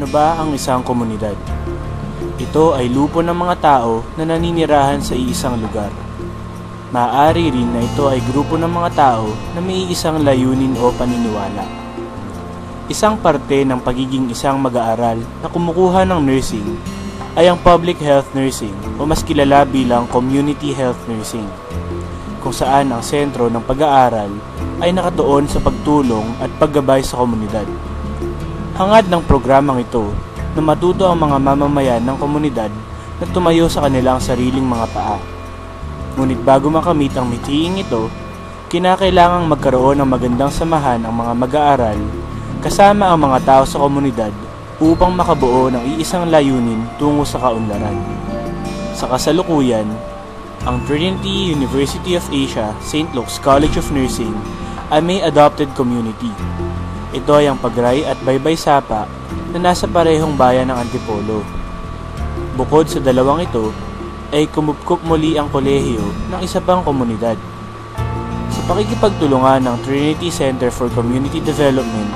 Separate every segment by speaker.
Speaker 1: Ano ba ang isang komunidad? Ito ay lupo ng mga tao na naninirahan sa iisang lugar. Maaari rin na ito ay grupo ng mga tao na may iisang layunin o paniniwala. Isang parte ng pagiging isang mag-aaral na kumukuha ng nursing ay ang public health nursing o mas kilala bilang community health nursing, kung saan ang sentro ng pag-aaral ay nakatuon sa pagtulong at paggabay sa komunidad. Hangad ng programang ito na matuto ang mga mamamayan ng komunidad na tumayo sa kanilang sariling mga paa. Ngunit bago makamit ang mithiing ito, kinakailangang magkaroon ng magandang samahan ang mga mag-aaral kasama ang mga tao sa komunidad upang makabuo ng iisang layunin tungo sa kaunlaran. Sa kasalukuyan, ang Trinity University of Asia St. Luke's College of Nursing ay may adopted community. Ito ay ang Pagray at Baybay Sapa na nasa parehong bayan ng Antipolo. Bukod sa dalawang ito, ay kumupkup muli ang kolehiyo ng isa pang komunidad. Sa pakikipagtulungan ng Trinity Center for Community Development,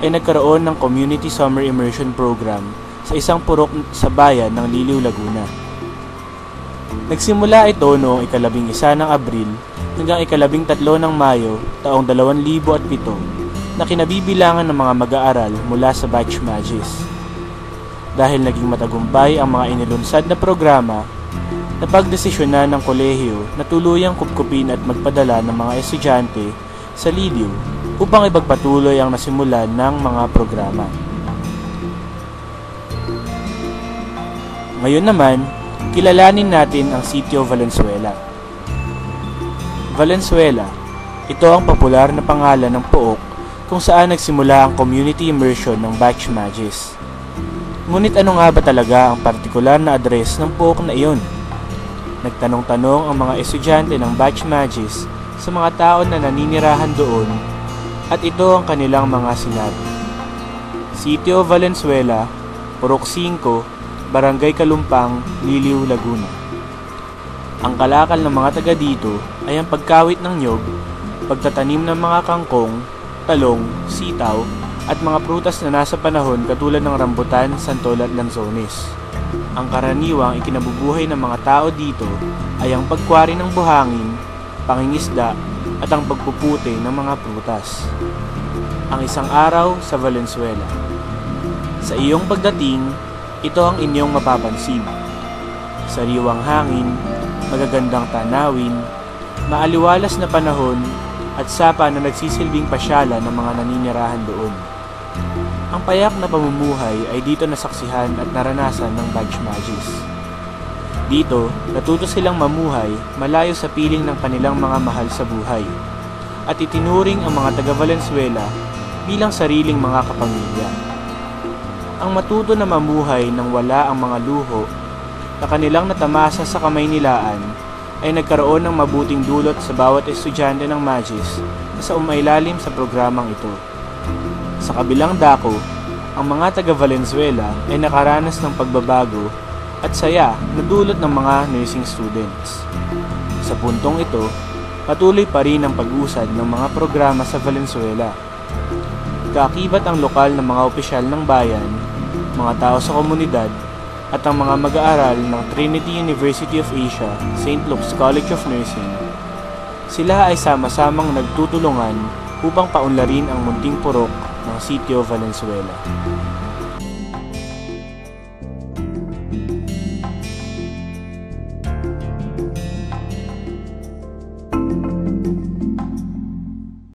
Speaker 1: ay nagkaroon ng Community Summer Immersion Program sa isang purok sa bayan ng Liliw, Laguna. Nagsimula ito noong 11 ng Abril hanggang 13 ng Mayo taong 2007 na kinabibilangan ng mga mag-aaral mula sa Batch Magis. Dahil naging matagumpay ang mga inilunsad na programa, napagdesisyonan ng kolehiyo na tuluyang kupkupin at magpadala ng mga estudyante sa Liliw upang ipagpatuloy ang nasimulan ng mga programa. Ngayon naman, kilalanin natin ang sitio Valenzuela. Valenzuela, ito ang popular na pangalan ng pook kung saan nagsimula ang community immersion ng Batch Magis. Ngunit ano nga ba talaga ang partikular na address ng pook na iyon? Nagtanong-tanong ang mga estudyante ng Batch Magis sa mga tao na naninirahan doon at ito ang kanilang mga sinabi. Sitio Valenzuela, Purok 5, Barangay Kalumpang, Liliw, Laguna. Ang kalakal ng mga taga dito ay ang pagkawit ng nyog, pagtatanim ng mga kangkong, talong, sitaw, at mga prutas na nasa panahon katulad ng rambutan, santol at lanzones. Ang karaniwang ikinabubuhay ng mga tao dito ay ang pagkwari ng buhangin, pangingisda, at ang pagpuputi ng mga prutas. Ang isang araw sa Valenzuela. Sa iyong pagdating, ito ang inyong mapapansin. Sariwang hangin, magagandang tanawin, maaliwalas na panahon, at sapa na nagsisilbing pasyala ng mga naninirahan doon. Ang payak na pamumuhay ay dito nasaksihan at naranasan ng Batch Magis. Dito, natuto silang mamuhay malayo sa piling ng kanilang mga mahal sa buhay at itinuring ang mga taga Valenzuela bilang sariling mga kapamilya. Ang matuto na mamuhay nang wala ang mga luho na kanilang natamasa sa kamay nilaan ay nagkaroon ng mabuting dulot sa bawat estudyante ng Magis na sa umailalim sa programang ito. Sa kabilang dako, ang mga taga Valenzuela ay nakaranas ng pagbabago at saya na dulot ng mga nursing students. Sa puntong ito, patuloy pa rin ang pag-usad ng mga programa sa Valenzuela. Kaakibat ang lokal na mga opisyal ng bayan, mga tao sa komunidad, at ang mga mag-aaral ng Trinity University of Asia St. Luke's College of Nursing. Sila ay sama-samang nagtutulungan upang paunlarin ang munting purok ng sitio Valenzuela.